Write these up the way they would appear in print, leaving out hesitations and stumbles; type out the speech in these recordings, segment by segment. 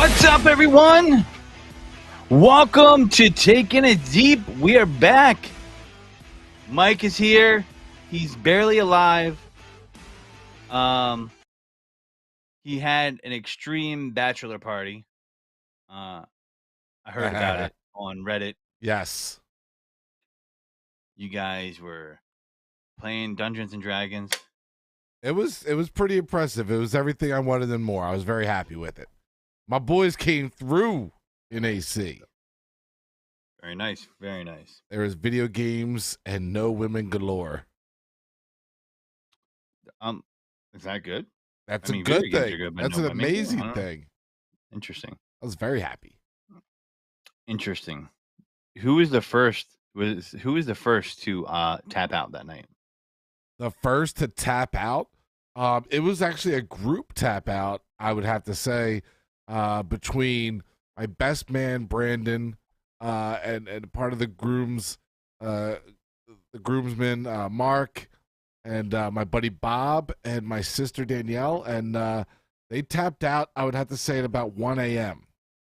What's up, everyone? Welcome to Taking It Deep. We are back. Mike is here. He's barely alive. He had an extreme bachelor party. I heard about it on Reddit. Yes. You guys were playing Dungeons and Dragons. It was pretty impressive. It was everything I wanted and more. I was very happy with it. My boys came through in AC. Very nice. Very nice. There was video games and no women galore. Is that good? That's a good thing. Good, that's an amazing thing. Interesting. I was very happy. Interesting. Who was the first to tap out that night? The first to tap out? It was actually a group tap out, I would have to say, between my best man Brandon and part of the groomsmen Mark and my buddy Bob and my sister Danielle, and they tapped out, I would have to say, at about 1 a.m.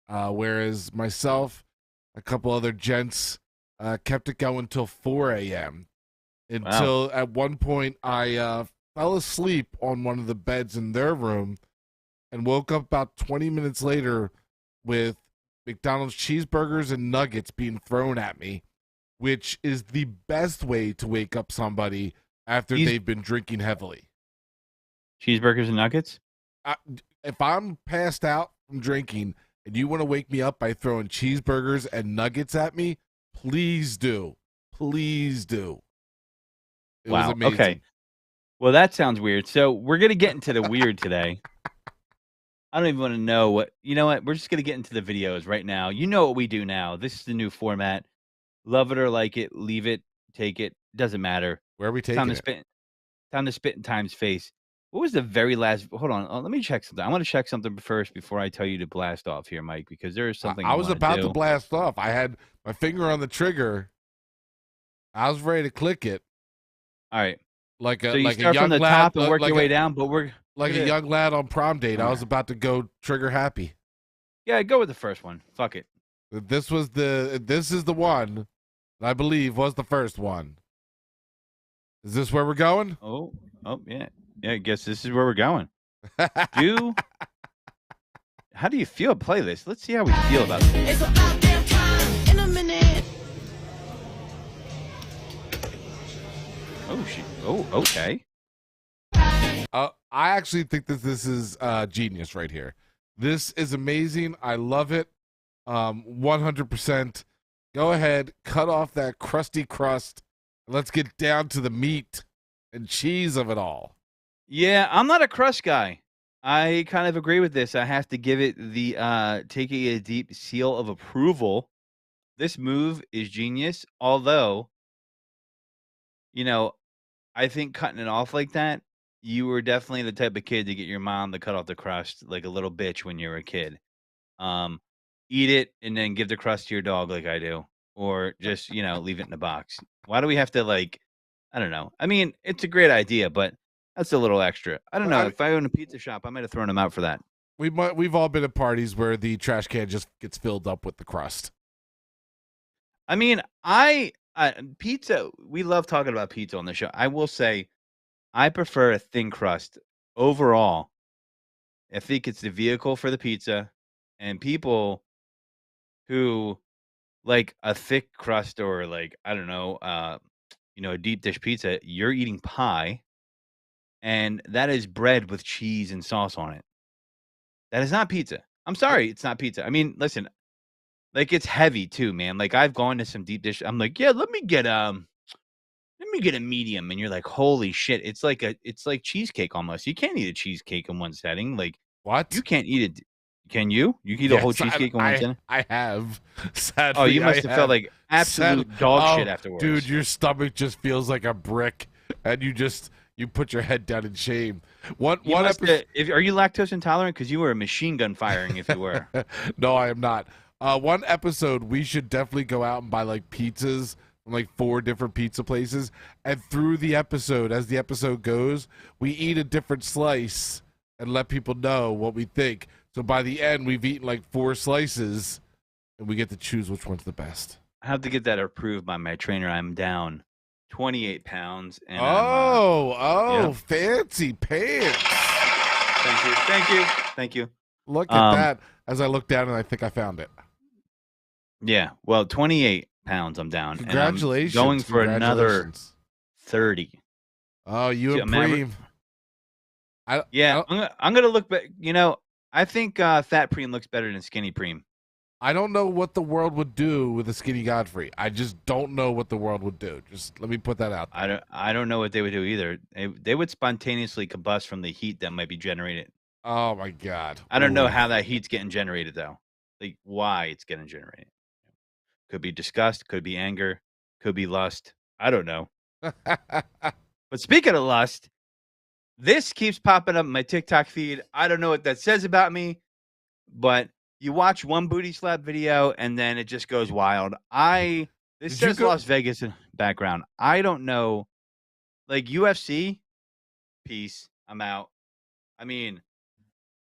Whereas myself, a couple other gents kept it going till 4 a.m. Until at one point I fell asleep on one of the beds in their room and woke up about 20 minutes later with McDonald's cheeseburgers and nuggets being thrown at me, which is the best way to wake up somebody after they've been drinking heavily. Cheeseburgers and nuggets? If I'm passed out from drinking and you want to wake me up by throwing cheeseburgers and nuggets at me, please do. Please do. It was amazing. Okay. Well, that sounds weird. So we're going to get into the weird today. I don't even want to know what... You know what? We're just going to get into the videos right now. You know what we do now. This is the new format. Love it or like it. Leave it. Take it. Doesn't matter. Where are we taking it? Time to spit in Time's face. What was the very last... Hold on. Let me check something. I want to check something first before I tell you to blast off here, Mike, because there is something I was about to blast off. I had my finger on the trigger. I was ready to click it. All right. So you start from the top and work your way down, but we're... Like a young lad on prom date. I was about to go trigger happy. Yeah, go with the first one. Fuck it. This is the one that I believe was the first one. Is this where we're going? Oh, yeah. Yeah, I guess this is where we're going. How do you feel? Play this. Let's see how we feel about this. It's about damn time in a minute. Oh, okay. I actually think that this is genius right here. This is amazing. I love it. 100%. Go ahead, cut off that crusty crust. Let's get down to the meat and cheese of it all. Yeah, I'm not a crust guy. I kind of agree with this. I have to give it the taking a deep seal of approval. This move is genius. Although, I think cutting it off like that, you were definitely the type of kid to get your mom to cut off the crust like a little bitch when you were a kid. Eat it and then give the crust to your dog like I do. Or just, leave it in a box. Why do we have to I don't know. I mean, it's a great idea, but that's a little extra. I don't know. If I own a pizza shop, I might have thrown them out for that. We've all been at parties where the trash can just gets filled up with the crust. I mean, pizza, we love talking about pizza on the show. I will say, I prefer a thin crust. Overall, I think it's the vehicle for the pizza, and people who like a thick crust or a deep dish pizza, you're eating pie, and that is bread with cheese and sauce on it. That is not pizza. I'm sorry, it's not pizza. I mean, listen, it's heavy too, man. I've gone to some deep dish. I'm like, yeah, let me get a medium, and you're like, holy shit, it's like cheesecake almost. You can't eat a cheesecake in one setting. What? You can't eat it. Can you? You can eat a whole cheesecake in one setting? I have. Sadly, oh, you must have felt like absolute dog shit afterwards. Dude, your stomach just feels like a brick, and you put your head down in shame. One episode. Are you lactose intolerant? Because you were a machine gun firing if you were. No, I am not. One episode, we should definitely go out and buy pizzas from 4 different pizza places, and through the episode, as the episode goes, we eat a different slice and let people know what we think. So by the end, we've eaten like 4 slices, and we get to choose which one's the best. I have to get that approved by my trainer. I'm down 28 pounds, and Oh, yep. fancy pants. Thank you. Look at that. As I look down, and I think I found it. Yeah, well, 28 pounds I'm down. Congratulations. And I'm going for another 30. Oh, you and Preem. I'm gonna look back. You know, I think fat Preem looks better than skinny Preem. I don't know what the world would do with a skinny Godfrey. I just don't know what the world would do. Just let me put that out there. I don't know what they would do either. They would spontaneously combust from the heat that might be generated. Oh my God. I don't know how that heat's getting generated though. Like why it's getting generated. Could be disgust, could be anger, could be lust. I don't know. But speaking of lust, this keeps popping up in my TikTok feed. I don't know what that says about me, but you watch one booty slap video and then it just goes wild. This says Las Vegas in background. I don't know. Like UFC, peace. I'm out. I mean,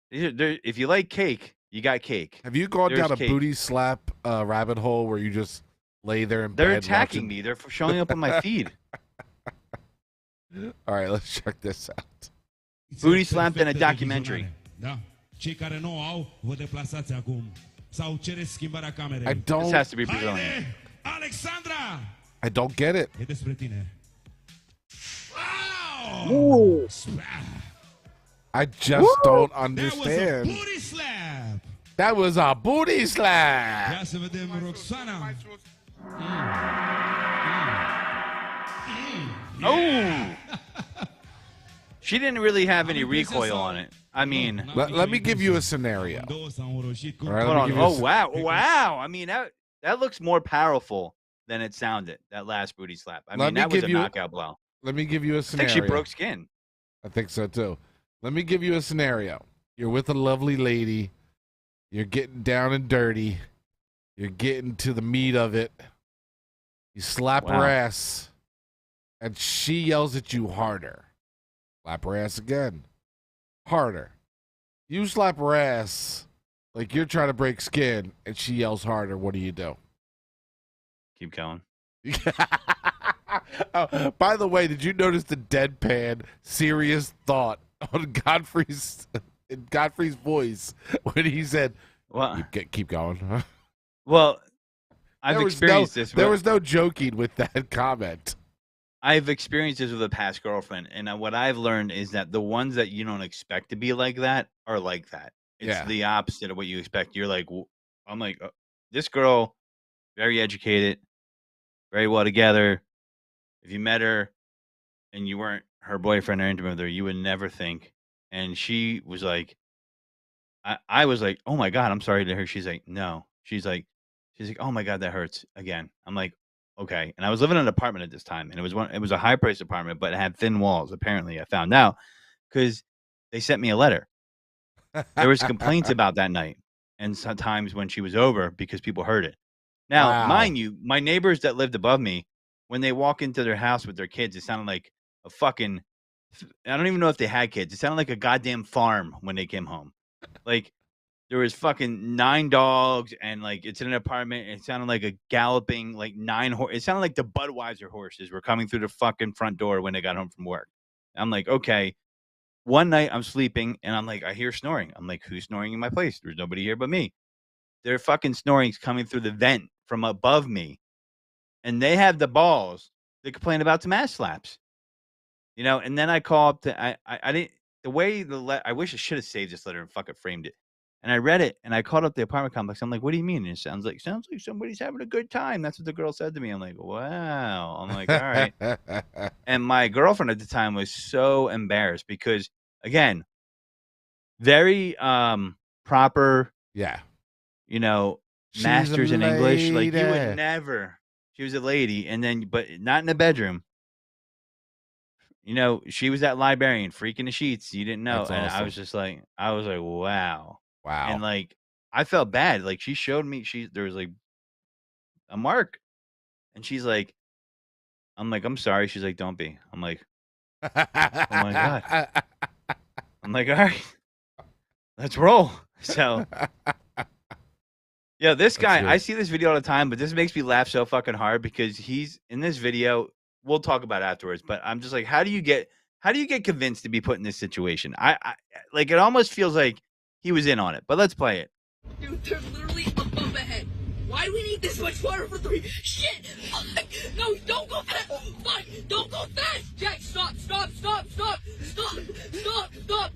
if you like cake, you got cake. Have you gone down a booty slap rabbit hole where you just lay there in bed? They're attacking me. They're showing up on my feed. All right, let's check this out. Booty slapped in a documentary. Cei care nu au, vă deplasați acum. Sau cereți schimbarea camerei. I don't. This has to be Brazilian. Alexandra! I don't get it. E despre tine. Wow! I just don't understand. That was a booty slap. That was a booty slap. Ia să vedem Roxana. Oh! She didn't really have any recoil on it. I mean, let me give you a scenario. All right, hold on. Oh wow! I mean that looks more powerful than it sounded. That last booty slap. I mean, that was a knockout blow. Let me give you a scenario. I think she broke skin. I think so too. Let me give you a scenario. You're with a lovely lady. You're getting down and dirty. You're getting to the meat of it. You slap her ass, and she yells at you harder. Slap her ass again. Harder. You slap her ass like you're trying to break skin, and she yells harder. What do you do? Keep going. Oh, by the way, did you notice the deadpan, serious thought on Godfrey's voice when he said, "Well, keep going"? Well, I've experienced this. There was no joking with that comment. I've experienced this with a past girlfriend, and what I've learned is that the ones that you don't expect to be like that are like that. It's the opposite of what you expect. You're like, I'm like, this girl, very educated, very well together. If you met her and you weren't her boyfriend or intimate with her, you would never think. And she was like, I was like, oh my God, I'm sorry to her. She's like, no. She's like, oh my God, that hurts again. I'm like, okay. And I was living in an apartment at this time, and it was a high priced apartment, but it had thin walls. Apparently, I found out because they sent me a letter. There was complaints about that night, and sometimes when she was over because people heard it. Now, mind you, my neighbors that lived above me, when they walk into their house with their kids, it sounded like a fucking. I don't even know if they had kids. It sounded like a goddamn farm when they came home. Like there was fucking 9 dogs, and like it's in an apartment. It sounded like a galloping like 9 horse. It sounded like the Budweiser horses were coming through the fucking front door when they got home from work. I'm like, okay. One night I'm sleeping and I'm like, I hear snoring. I'm like, who's snoring in my place? There's nobody here but me. Their fucking snoring's coming through the vent from above me, and they have the balls to complain about some ass slaps. You know, and then I call up to I didn't the way I wish I should have saved this letter and fucking framed it. And I read it, and I called up the apartment complex. I'm like, "What do you mean?" And it sounds like somebody's having a good time. That's what the girl said to me. I'm like, "Wow." I'm like, "All right." And my girlfriend at the time was so embarrassed because, again, very proper. Yeah. You know, masters in English. Like you would never. She was a lady, and then but not in the bedroom. You know, she was that librarian freaking the sheets. You didn't know, That's and awesome. I was like, wow. Wow. And like I felt bad. Like she showed me there was like a mark. And she's like, I'm like, I'm sorry. She's like, don't be. I'm like, oh my God. I'm like, all right, let's roll. So, yeah, this guy, good. I see this video all the time, but this makes me laugh so fucking hard because he's in this video. We'll talk about it afterwards, but I'm just like, how do you get convinced to be put in this situation? I like it almost feels like he was in on it. But let's play it. Dude, they're literally a bump ahead. Why do we need this much water for 3? Shit! No, don't go fast! Fuck! Don't go fast! Jack, stop! Stop! Stop! Stop! Stop! Stop! Stop!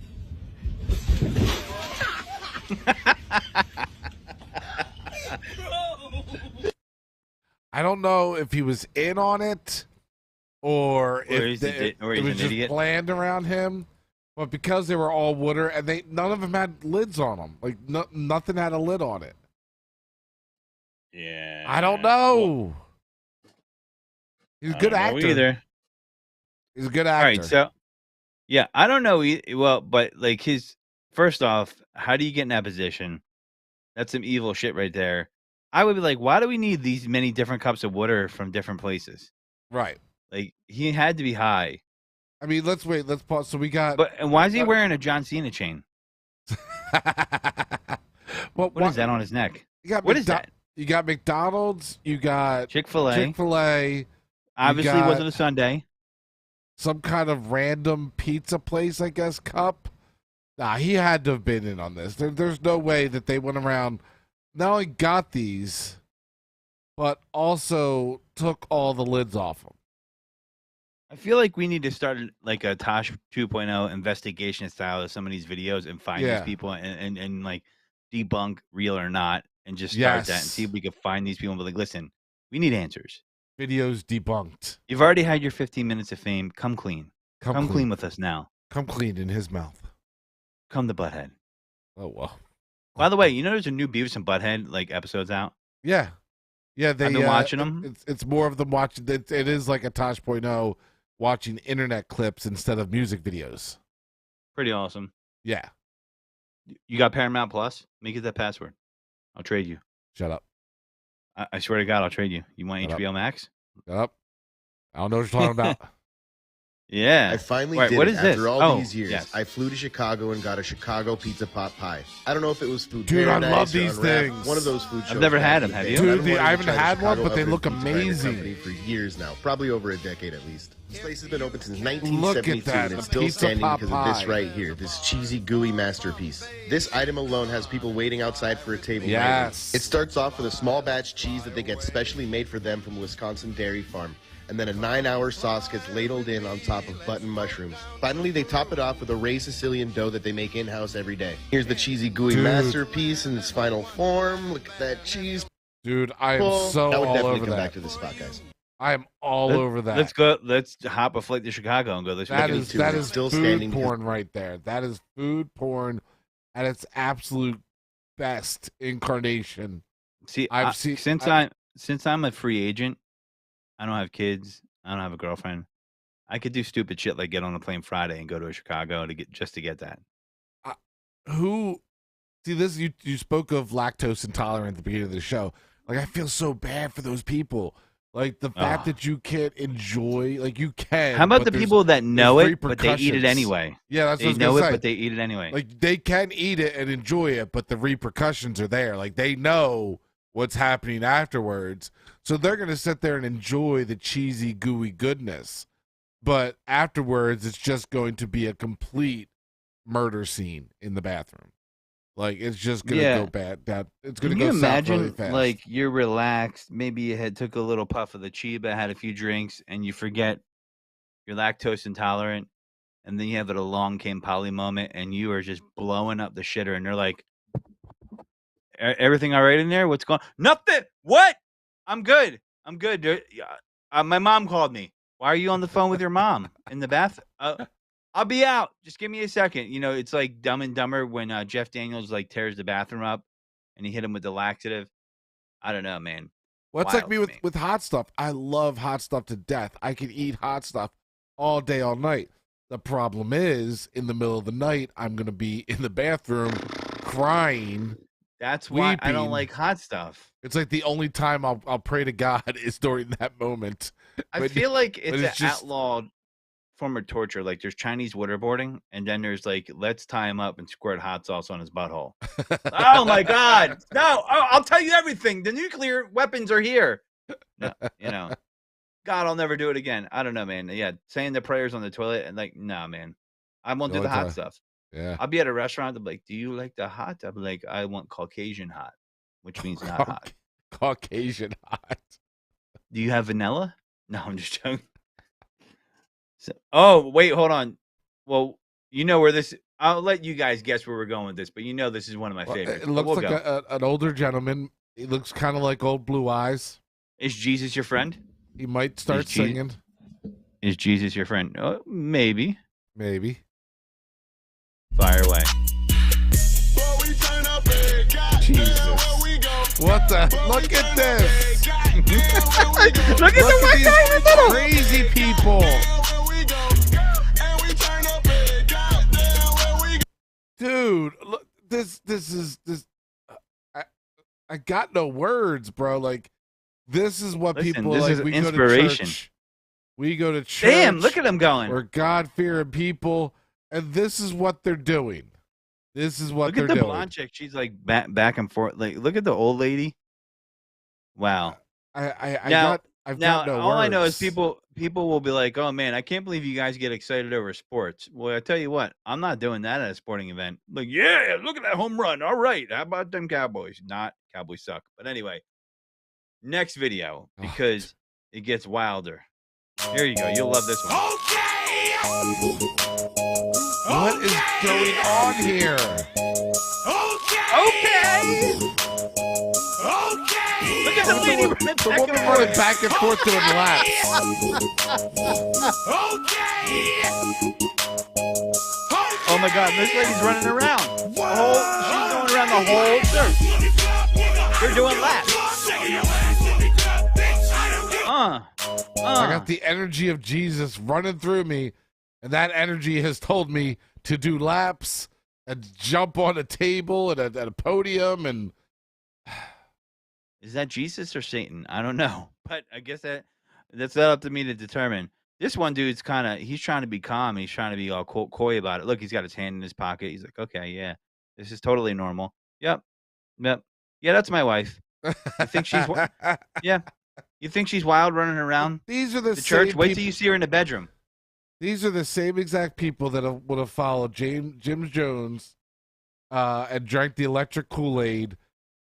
I don't know if he was in on it or if it was just planned around him. But because they were all water and none of them had lids on them, like nothing had a lid on it. Yeah, I don't know. He's a good actor. Either. He's a good actor. All right, so yeah, I don't know. Well, but like first off, how do you get in that position? That's some evil shit right there. I would be like, why do we need these many different cups of water from different places? Right. Like he had to be high. I mean, let's wait. Let's pause. So we got. And why is he wearing a John Cena chain? What is that on his neck? What is that? You got McDonald's. You got Chick-fil-A. Chick-fil-A. Obviously, wasn't a Sunday. Some kind of random pizza place, I guess. Cup. Nah, he had to have been in on this. There's no way that they went around. Not only got these, but also took all the lids off them. I feel like we need to start like a Tosh 2.0 investigation style of some of these videos and find these people and like debunk real or not and just start that and see if we can find these people and be like, listen, we need answers. Videos debunked. You've already had your 15 minutes of fame. Come clean. Come clean with us now. Come clean in his mouth. Come to Butthead. Oh, well. By the way, you know there's a new Beavis and Butthead like episodes out? Yeah. Yeah, I've been watching them. It's more of them watching. It is like a Tosh.0 watching internet clips instead of music videos. Pretty awesome. Yeah. You got Paramount Plus? Let me get that password. I'll trade you. Shut up. I swear to God, I'll trade you. You want HBO Max? Shut up. I don't know what you're talking about. Yeah. I finally did what it. is After this? all these years, yes. I flew to Chicago and got a Chicago pizza pot pie. I don't know if it was Food Dude, Paradise I love or these Unwrapped, things. one of those food shows. I've never had them, have you? Dude, I haven't had one, but they look amazing. For years now, probably over a decade at least. This place has been open since Look 1972 at that, and it's a still pizza standing pot because of this pie. right here, this cheesy, gooey masterpiece. This item alone has people waiting outside for a table. Yes. Nightly. It starts off with a small batch cheese that they get specially made for them from a Wisconsin dairy farm. And then a 9-hour sauce gets ladled in on top of button mushrooms. Finally, they top it off with a raised Sicilian dough that they make in-house every day. Here's the cheesy, gooey masterpiece in its final form. Look at that cheese. Dude, I am so I would all definitely over come that. back to this spot, guys. I am all over that. Let's go. Let's hop a flight to Chicago and go. That is still food standing porn right there. That is food porn at its absolute best incarnation. See, since I'm a free agent, I don't have kids. I don't have a girlfriend. I could do stupid shit like get on a plane Friday and go to Chicago to get that. This you spoke of lactose intolerant at the beginning of the show. Like, I feel so bad for those people. Like, the fact that you can't enjoy, like, you can. How about the people that know it, but they eat it repercussions. anyway? Yeah, that's they what I was know gonna it, say. but they eat it anyway. Like, they can eat it and enjoy it, but the repercussions are there. Like, they know what's happening afterwards. So they're going to sit there and enjoy the cheesy, gooey goodness. But afterwards, it's just going to be a complete murder scene in the bathroom. Like, it's just going to go bad. It's going to go south really fast. Like, you're relaxed. Maybe you took a little puff of the Chiba, had a few drinks, and you forget you're lactose intolerant. And then you have a long came poly moment, and you are just blowing up the shitter. And they're like, everything all right in there? What's going on? Nothing. What? I'm good. I'm good. My mom called me. Why are you on the phone with your mom in the bath? I'll be out. Just give me a second. You know, it's like Dumb and Dumber when Jeff Daniels like tears the bathroom up and he hit him with the laxative. I don't know, man. Well, it's like me with hot stuff. I love hot stuff to death. I can eat hot stuff all day, all night. The problem is, in the middle of the night, I'm going to be in the bathroom crying. That's why weeping. I don't like hot stuff. It's like the only time I'll pray to God is during that moment. I feel like it's an outlawed form of torture. Like there's Chinese waterboarding, and then there's like let's tie him up and squirt hot sauce on his butthole. Oh my God! No, I'll tell you everything. The nuclear weapons are here. No, God, I'll never do it again. I don't know, man. Yeah, saying the prayers on the toilet and like, nah, man, I won't do the hot stuff. Yeah, I'll be at a restaurant. I'll be like, do you like the hot? I'll be like, I want Caucasian hot, which means not hot. Caucasian hot. Do you have vanilla? No, I'm just joking. So, oh, wait, hold on. Well, where this. I'll let you guys guess where we're going with this, but this is one of my favorites. It looks like an older gentleman. He looks kind of like old Blue Eyes. Is Jesus your friend? He might start singing. Is Jesus your friend? Oh, maybe. Maybe. Fire away. Jesus. What the? Look at this. Look at the white guy in the middle. Crazy people. Dude, look, this is. I got no words, bro. Like, this is what people this like. Is we inspiration. Go to church. We go to church. Damn, look at them going. We're God-fearing people, and this is what they're doing. This is what they're doing. Look at the blonde chick. She's like back and forth. Like, look at the old lady. Wow. I've got no all words. I know is people will be like, "Oh man, I can't believe you guys get excited over sports." Well, I tell you what, I'm not doing that at a sporting event. Like, yeah, look at that home run. All right, how about them Cowboys? Not Cowboys suck. But anyway, next video because it gets wilder. Here you go. You'll love this one. What is going on here? Okay. Look at the lady running back and forth doing laps. Oh my God, this lady's running around. She's going around the whole church. They're doing laps. I got the energy of Jesus running through me, and that energy has told me to do laps and jump on a table and at a podium. And is that Jesus or Satan? I don't know, but I guess that's up to me to determine. This one dude's he's trying to be calm. He's trying to be all coy about it. Look, he's got his hand in his pocket. He's like, okay, yeah, this is totally normal. Yep. Yeah, that's my wife. You think she's yeah? You think she's wild running around? These are the church. Wait till you see her in the bedroom. These are the same exact people that would have followed Jim Jones and drank the electric Kool-Aid.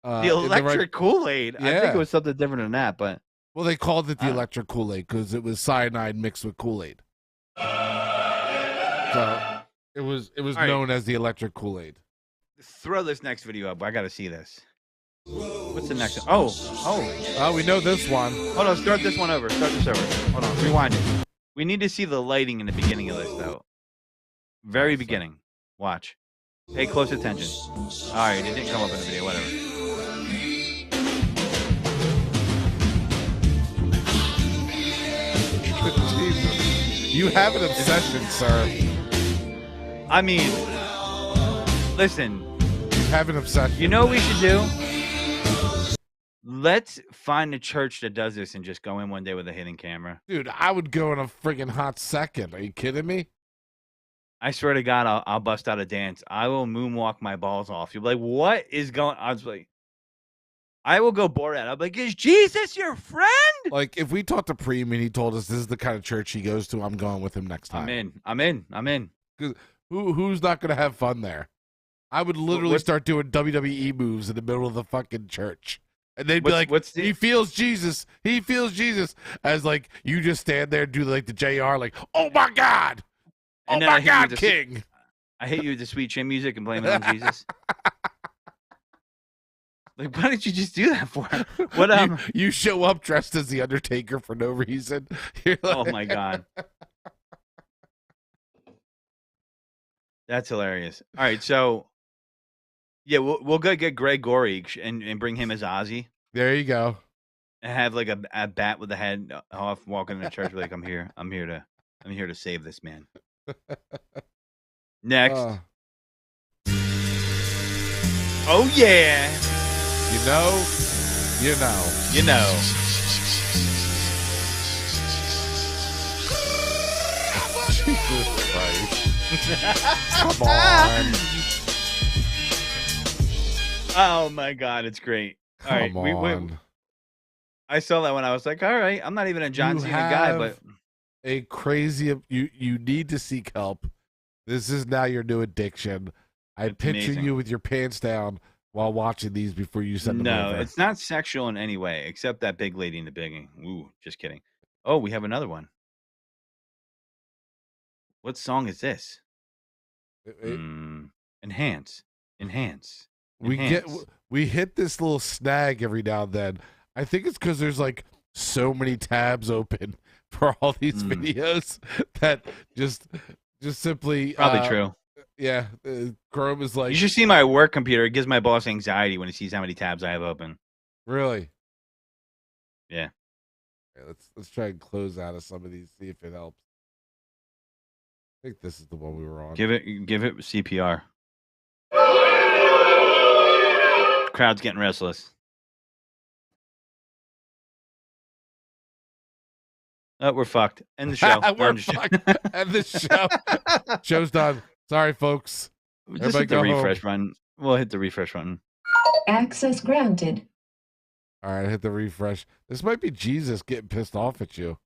The electric Kool-Aid? Yeah. I think it was something different than that, but... Well, they called it the electric Kool-Aid because it was cyanide mixed with Kool-Aid. So it was known as the electric Kool-Aid. Throw this next video up. I got to see this. What's the next one? Oh, we know this one. Hold on, start this one over. Start this over. Hold on, rewind it. We need to see the lighting in the beginning of this, though. Very beginning. Watch. Pay close attention. All right, it didn't come up in the video. Whatever. Jesus. You have an obsession, sir. I mean, listen. You have an obsession. You know what we should do? Let's find a church that does this and just go in one day with a hidden camera. Dude, I would go in a friggin' hot second. Are you kidding me? I swear to God, I'll bust out a dance. I will moonwalk my balls off. You'll be like, what is going on? I was like, I will go Borat. I'll be like, is Jesus your friend? Like, if we talked to Preem and he told us this is the kind of church he goes to, I'm going with him next time. I'm in. Who's not going to have fun there? I would literally start doing WWE moves in the middle of the fucking church. And they'd be like, he feels Jesus. He feels Jesus. As, like, you just stand there and do, like, the JR, like, oh, my God. Oh, my God, King. I hate you with the sweet chin music and blame it on Jesus. Like, why did you just do that for? What you show up dressed as the Undertaker for no reason. You're like... Oh, my God. That's hilarious. All right, so... Yeah, we'll go get Greg Gorey and bring him as Ozzy. There you go. And have like a bat with the head off, walking in the church like I'm here to save this man. Next. Oh yeah. You know. Jesus Christ. Come on. Oh my God, it's great. All right, Come on. I saw that one. I was like, all right, I'm not even a John You Cena guy, but have a crazy. You need to seek help. This is now your new addiction. I It's picture amazing. you with your pants down while watching these before you send them no, over. it's not sexual in any way, except that big lady in the beginning. Ooh, just kidding. Oh, we have another one. What song is this? Enhance, enhance, we get enhance. we hit this little snag every now and then. I think it's because there's like so many tabs open for all these videos that just simply Probably true. Yeah, Chrome is like, You should see my work computer. It gives my boss anxiety when he sees how many tabs I have open. really. Yeah. Okay, let's try and close out of some of these, see if it helps. I think this is the one we were on. Give it CPR. Crowd's getting restless. Oh, we're fucked. End the show. No, We're I'm just fucked. End the show. Show's done. Sorry, folks. Just Everybody hit the go refresh home. button. We'll hit the refresh button. Access granted. All right, hit the refresh. This might be Jesus getting pissed off at you.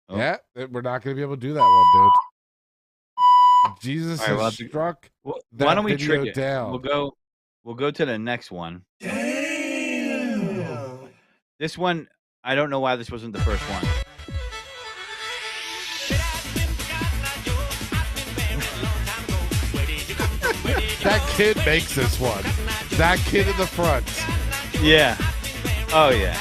Oh. Yeah, we're not going to be able to do that one, dude. Jesus All right, has struck that why don't we video trick it? down. We'll go to the next one. Damn. This one, I don't know why this wasn't the first one. That kid makes this one. That kid in the front. Yeah. Oh, yeah.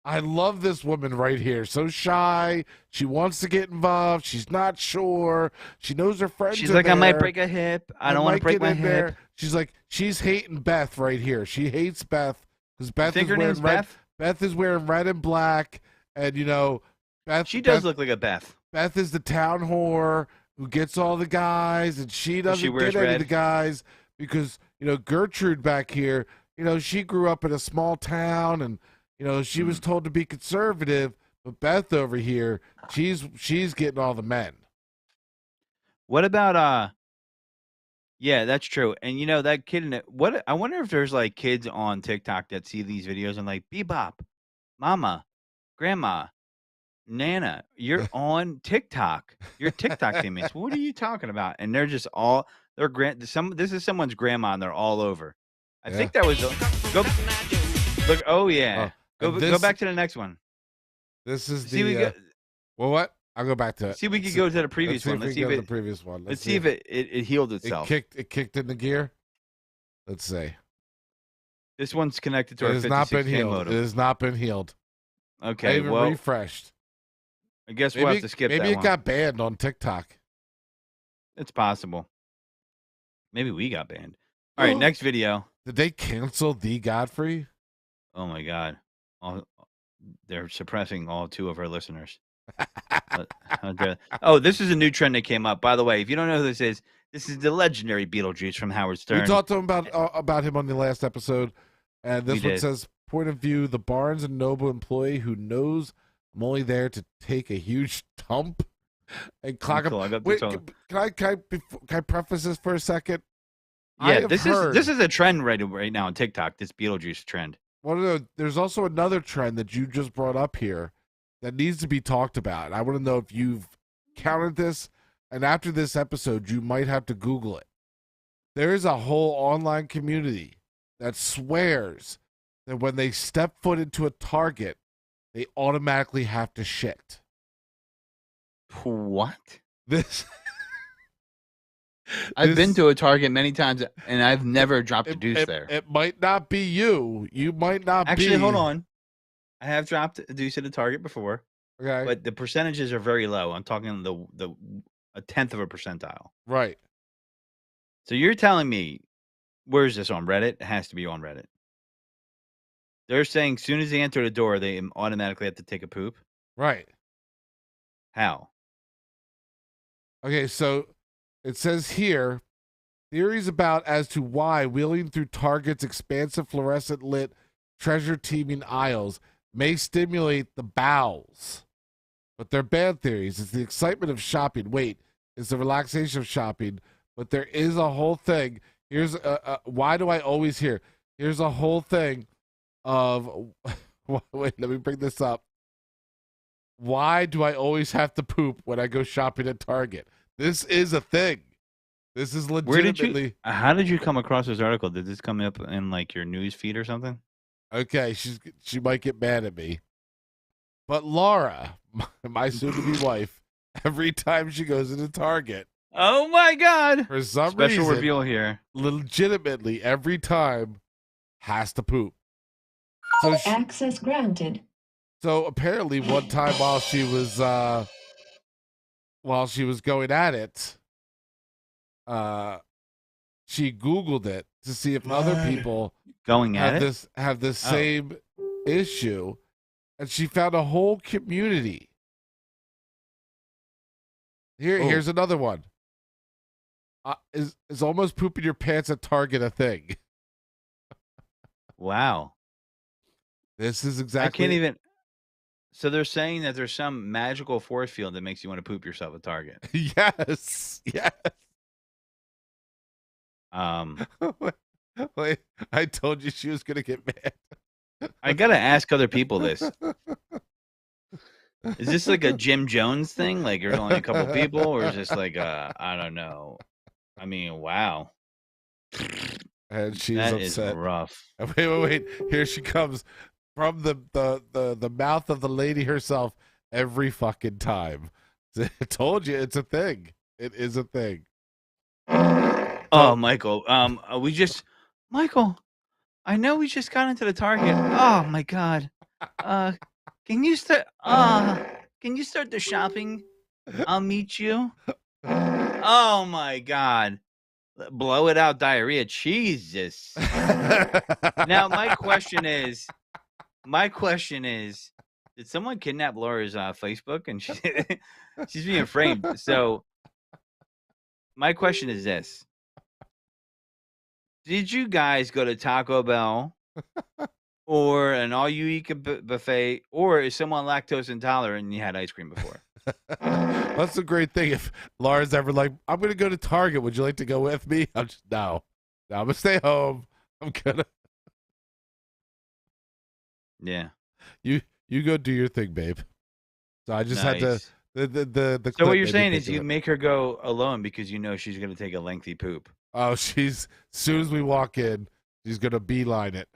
I love this woman right here. So shy. She wants to get involved. She's not sure. She knows her friends. She's are like, I might there. break a hip. I don't want to break get my in hip. there. She's like, she's hating Beth right here. She hates Beth because Beth think is her wearing name's red. Beth? Beth is wearing red and black, and you know, Beth. She does Beth, look like a Beth. Beth is the town whore who gets all the guys, and she doesn't wears get any red? of the guys because you know Gertrude back here. You know, she grew up in a small town, and you know she was told to be conservative. But Beth over here, she's getting all the men. What about yeah, that's true. And you know that kid in it. What I wonder if there's like kids on TikTok that see these videos and like, Bebop, Mama, Grandma, Nana, you're on TikTok. You're TikTok famous. What are you talking about? And they're just all this is someone's grandma and they're all over. I think that was go look. Oh yeah, go back to the next one. This is See, the well, what? I'll go back to it. See, we could go to the previous one. Let's see if the previous one. Let's see if it healed itself. It kicked into gear. Let's see. This one's connected to It our has not been 56K healed. modem. It has not been healed. I Okay, even well, refreshed. I guess we'll have to skip that Maybe it one. got banned on TikTok. It's possible. Maybe we got banned. All right, next video. Did they cancel the Godfrey? Oh my God. They're suppressing all two of our listeners. Oh, this is a new trend that came up. By the way, if you don't know who this is the legendary Beetlejuice from Howard Stern. We talked to him about him on the last episode, and this one says, point of view, the Barnes & Noble employee who knows I'm only there to take a huge dump and clock up. Wait, can I preface this for a second? Yeah, this is a trend right now on TikTok, this Beetlejuice trend. Well, there's also another trend that you just brought up here that needs to be talked about. I want to know if you've counted this, and after this episode, you might have to Google it. There is a whole online community that swears that when they step foot into a Target, they automatically have to shit. What? This... I've been to a Target many times, and I've never dropped a deuce there. It might not be you. You might not be. Actually, hold on. I have dropped a deuce at a Target before. Okay. But the percentages are very low. I'm talking a tenth of a percentile. Right. So you're telling me, where is this on Reddit? It has to be on Reddit. They're saying as soon as they enter the door, they automatically have to take a poop? Right. How? Okay, so it says here, theories about as to why wheeling through Target's expansive fluorescent lit treasure teeming aisles may stimulate the bowels. but they're bad theories. It's the excitement of shopping. Wait, it's the relaxation of shopping, but there is a whole thing. Here's why do I always hear? Here's a whole thing of wait, let me bring this up. Why do I always have to poop when I go shopping at Target? This is a thing. This is legitimately. How did you come across this article? Did this come up in like your news feed or something? Okay, she might get mad at me. But Laura, my soon-to-be wife, every time she goes into Target, oh my God! For some Special reason, reveal here. legitimately every time has to poop. So Access granted. So apparently, one time while she was going at it, she Googled it to see if other people Going at have this same issue, and she found a whole community. Here's another one. Is almost pooping your pants at Target a thing? Wow. This is exactly. I can't even. So they're saying that there's some magical force field that makes you want to poop yourself at Target. Yes. Wait, I told you she was gonna get mad. I gotta ask other people this. Is this like a Jim Jones thing? Like there's only a couple people, or is this like I don't know. I mean, wow. And she's that upset. Is rough. Wait. Here she comes from the mouth of the lady herself every fucking time. I told you it's a thing. It is a thing. Oh, Michael. Michael, I know we just got into the Target. Oh my God. Can you start the shopping? I'll meet you. Oh my God. Blow it out diarrhea. Jesus. Now my question is, did someone kidnap Laura's Facebook and she's being framed? So my question is this. Did you guys go to Taco Bell or an all-you-eat buffet, or is someone lactose intolerant and you had ice cream before? That's a great thing. If Laura's ever like, I'm going to go to Target. Would you like to go with me? I'm just, no, I'm going to stay home. I'm going to. Yeah. You go do your thing, babe. So I just had to. The so what you're saying is you make her go alone because you know she's going to take a lengthy poop. Oh, as soon as we walk in, she's going to beeline it.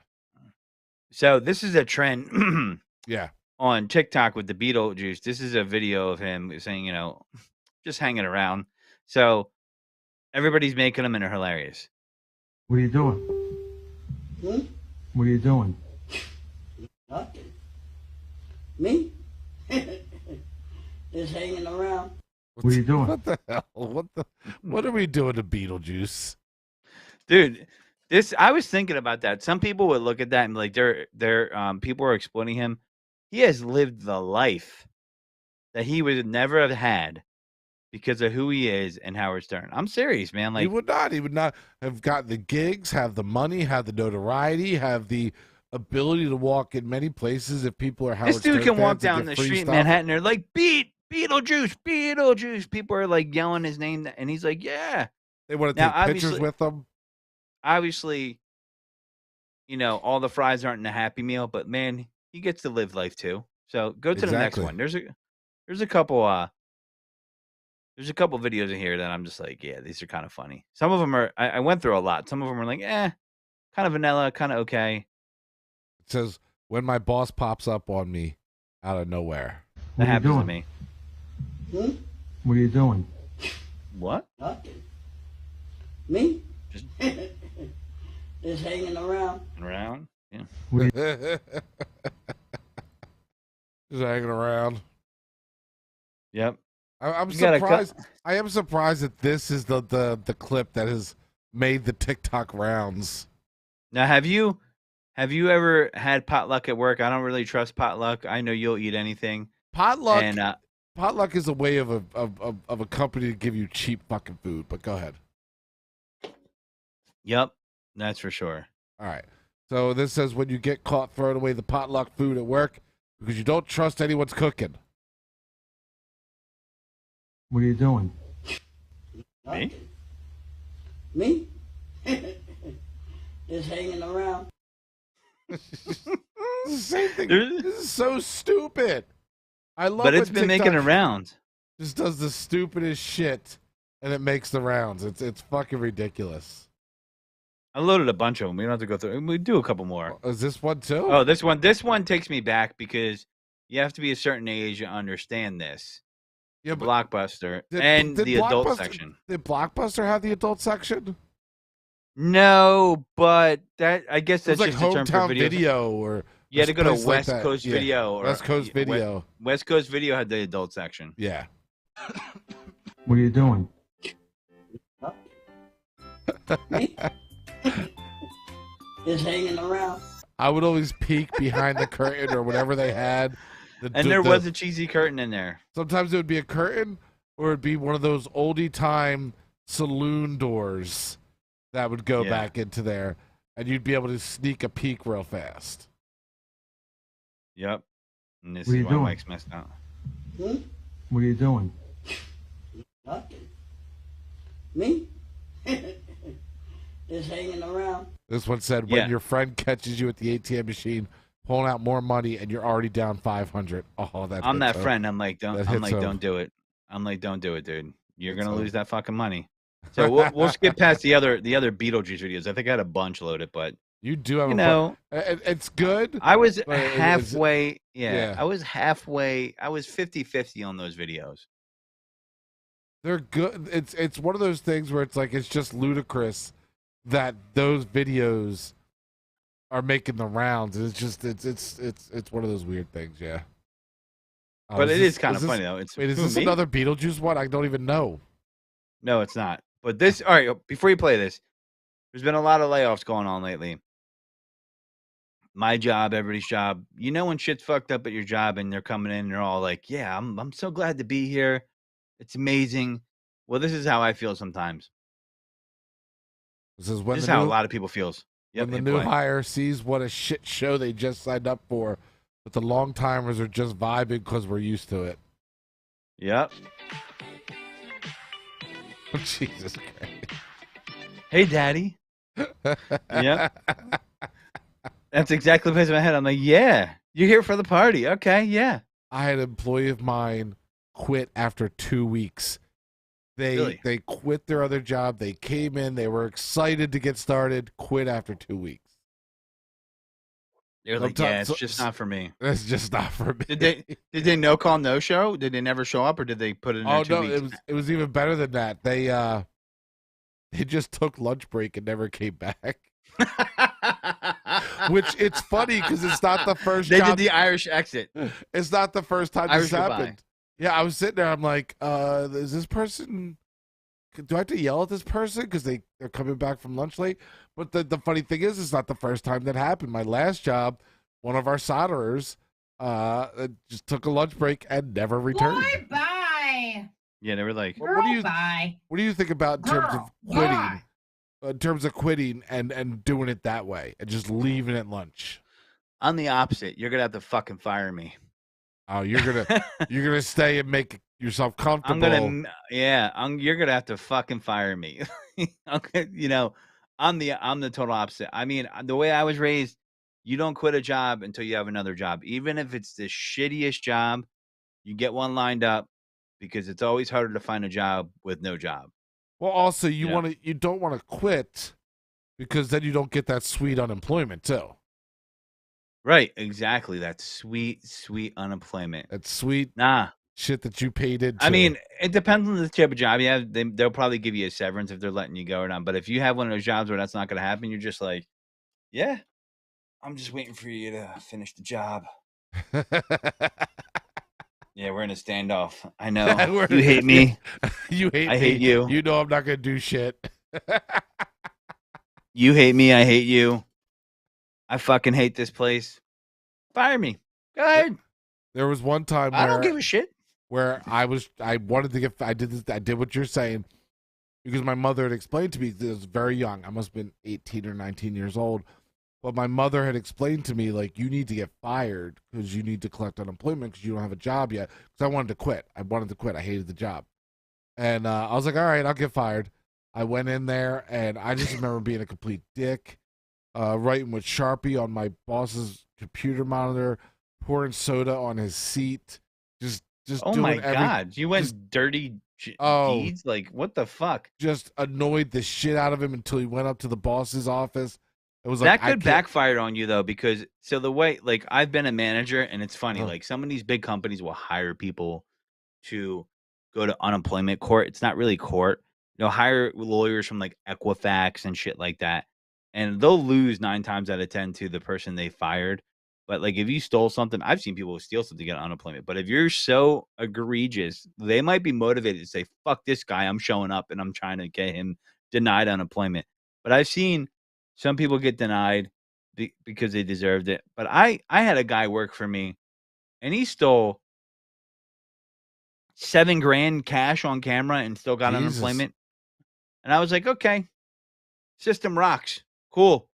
So this is a trend. Yeah. On TikTok with the Beetlejuice. This is a video of him saying, just hanging around. So everybody's making them and they're hilarious. What are you doing? What are you doing? Nothing. Me? Just hanging around. What are you doing? What the hell? What are we doing to Beetlejuice? Dude, I was thinking about that. Some people would look at that and be like, they're people are exploiting him. He has lived the life that he would never have had because of who he is and Howard Stern. I'm serious, man. Like he would not have gotten the gigs, have the money, have the notoriety, have the ability to walk in many places if people are Howard this dude Stern can walk fans and down get the free street in stuff. Manhattan. They're like, Beetlejuice. People are like yelling his name, and he's like, yeah. They want to take pictures with them. Obviously, all the fries aren't in a Happy Meal, but man, he gets to live life too. So go to the next one. There's a couple videos in here that I'm just like, yeah, these are kind of funny. Some of them are I went through a lot. Some of them are like, kind of vanilla, kind of okay. It says when my boss pops up on me out of nowhere. That happens to me. What are you doing? What? Nothing. Me? Just hanging around. Around? Yeah. Just hanging around. Yep. I'm surprised. I am surprised that this is the clip that has made the TikTok rounds. Now, have you ever had potluck at work? I don't really trust potluck. I know you'll eat anything. Potluck is a way of a company to give you cheap fucking food. But go ahead. Yep, that's for sure. All right. So this says when you get caught throwing away the potluck food at work because you don't trust anyone's cooking. What are you doing? Me? Me? Just hanging around. It's the same thing. There- This is so stupid. I love But it's when been making TikTok a round. just does the stupidest shit and it makes the rounds. It's fucking ridiculous. I loaded a bunch of them. We don't have to go through. We do a couple more. Is this one too? Oh, this one takes me back because you have to be a certain age to understand this. yeah, but Blockbuster and the adult Blockbuster- section. Did Blockbuster have the adult section? No, but that I guess It was that's like just a term for Hometown video. Video or You had to go to place like West that. Coast Yeah. Video. Or, West Coast Video. West Coast Video had the adult section. Yeah. What are you doing? Me? Just hanging around. I would always peek behind the curtain or whatever they had. And there was a cheesy curtain in there. Sometimes it would be a curtain or it'd be one of those oldie time saloon doors that would go Yeah. back into there, and you'd be able to sneak a peek real fast. Yep. And this What are is you why doing? Mike's messed up. Hmm? What are you doing? Nothing. Me? Just hanging around. This one said, Yeah. when your friend catches you at the ATM machine pulling out more money and you're already down 500. Oh, that's I'm hits that home. friend. I'm like, That hits home. don't do it. I'm like, don't do it, dude. You're Hits gonna home. lose that fucking money. So we'll skip past the other Beetlejuice videos. I think I had a bunch loaded, but You do have you a know, it's good. I was But it's- halfway. yeah. I was halfway. I was 50-50 on those videos. They're good. It's one of those things where it's like it's just ludicrous that those videos are making the rounds. It's just it's one of those weird things, yeah. Oh, But it this- is kind of this- funny though. It's Wait, is who, this me? another Beetlejuice one? I don't even know. No, it's not. But this. All right. Before you play this, there's been a lot of layoffs going on lately. My job, everybody's job. You know when shit's fucked up at your job and they're coming in and they're all like, "Yeah, I'm so glad to be here. It's amazing." Well, this is how I feel sometimes. This is when This is the how a new, lot of people feels. Yep, when the hit new play. hire sees what a shit show they just signed up for, but the long timers are just vibing because we're used to it. Yep. Jesus Christ. Hey, daddy. Yep. That's exactly what plays in my head. I'm like, yeah, you're here for the party. Okay, yeah. I had an employee of mine quit after 2 weeks. Really? They quit their other job. They came in. They were excited to get started. Quit after 2 weeks. They're like, Sometimes- yeah, it's so- just not for me. That's just not for me. Did they no call no show? Did they never show up, or did they put it in there Oh 2 no! weeks? It was even better than that. They just took lunch break and never came back. Which it's funny because it's not the first. They job, did the Irish exit. It's not the first time Irish this goodbye. happened. Yeah, I was sitting there. I'm like, is this person? Do I have to yell at this person because they're coming back from lunch late? But the funny thing is, it's not the first time that happened. My last job, one of our solderers, just took a lunch break and never returned. Bye. Yeah, they were like, What do you Bye. What do you think about in terms of Girl, quitting? yeah. In terms of quitting and doing it that way and just leaving at lunch. I'm the opposite. You're gonna have to fucking fire me. Oh, you're gonna stay and make yourself comfortable. You're gonna have to fucking fire me. Okay, I'm the total opposite. I mean, the way I was raised, you don't quit a job until you have another job, even if it's the shittiest job. You get one lined up because it's always harder to find a job with no job. Well, also you Yeah. you don't want to quit because then you don't get that sweet unemployment too. Right, exactly. That sweet, sweet unemployment. That sweet Nah. shit that you paid into. I mean, it depends on the type of job you have. They'll probably give you a severance if they're letting you go or not. But if you have one of those jobs where that's not going to happen, you're just like, yeah, I'm just waiting for you to finish the job. Yeah, we're in a standoff. I know. You hate me. you hate I me. hate you. You know I'm not gonna do shit. You hate me. I hate you. I fucking hate this place. Fire me. Go ahead. There was one time I don't give a shit. where I wanted to get, I did what you're saying because my mother had explained to me, I was very young. I must have been 18 or 19 years old. But my mother had explained to me, like, you need to get fired because you need to collect unemployment because you don't have a job yet. Because I wanted to quit. I hated the job. And I was like, all right, I'll get fired. I went in there, and I just remember being a complete dick, writing with Sharpie on my boss's computer monitor, pouring soda on his seat, just Oh doing my God. You went dirty deeds? Like, what the fuck? Just annoyed the shit out of him until he went up to the boss's office. It was That like, could backfire on you, though, because so the way, like, I've been a manager, and it's funny, like, some of these big companies will hire people to go to unemployment court. It's not really court. They'll hire lawyers from, like, Equifax and shit like that, and they'll lose 9 times out of 10 to the person they fired. But, like, if you stole something, I've seen people steal something to get unemployment. But if you're so egregious, they might be motivated to say, "Fuck this guy, I'm showing up, and I'm trying to get him denied unemployment." But I've seen some people get denied because they deserved it. But I had a guy work for me, and he stole $7,000 cash on camera and still got Jesus. unemployment. And I was like, okay, system rocks. Cool.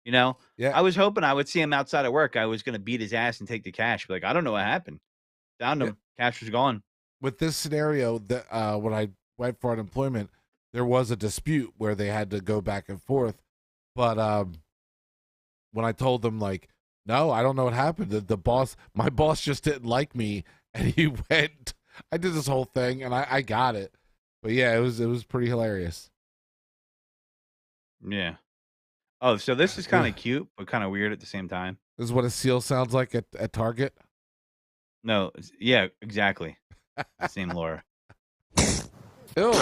You know, Yeah. I was hoping I would see him outside of work. I was going to beat his ass and take the cash. But like, I don't know what happened. Found him. Cash was gone. With this scenario, that when I went for unemployment, there was a dispute where they had to go back and forth. But when I told them, like, no, I don't know what happened. My boss just didn't like me, and he went. I did this whole thing, and I got it. But yeah, it was pretty hilarious. Yeah. Oh, so this is kind of cute, but kind of weird at the same time. This is what a seal sounds like at Target. No, yeah, exactly. The same lore. Ew.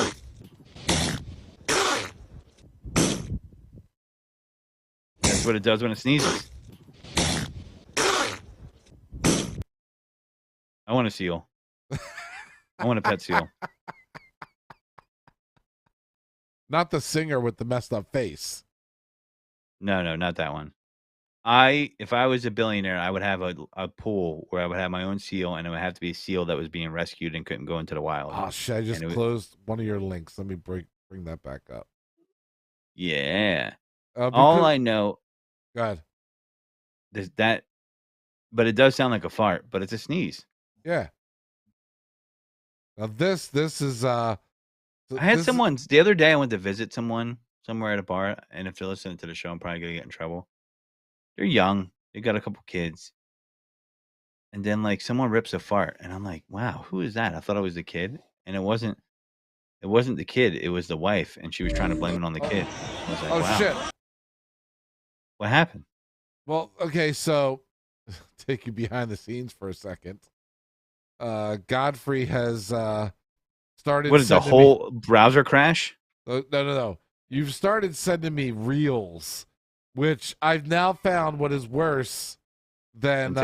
That's what it does when it sneezes. I want a seal. I want a pet seal. Not the singer with the messed up face. No, not that one. If I was a billionaire, I would have a pool where I would have my own seal, and it would have to be a seal that was being rescued and couldn't go into the wild. Oh shit! I just closed one of your links. Let me bring that back up. Yeah. All I know. Go ahead. Is that, but it does sound like a fart, but it's a sneeze. Yeah. Now this is I had someone the other day. I went to visit someone somewhere at a bar, and if they're listening to the show, I'm probably gonna get in trouble. They're young. They got a couple kids. And then, like, someone rips a fart, and I'm like, "Wow, who is that?" I thought it was the kid, and it wasn't the kid, it was the wife, and she was trying to blame it on the kid. I was like, "Wow. Shit. What happened?" Well, okay, so take you behind the scenes for a second. Godfrey has started. What is the whole browser crash? No. You've started sending me reels, which I've now found what is worse than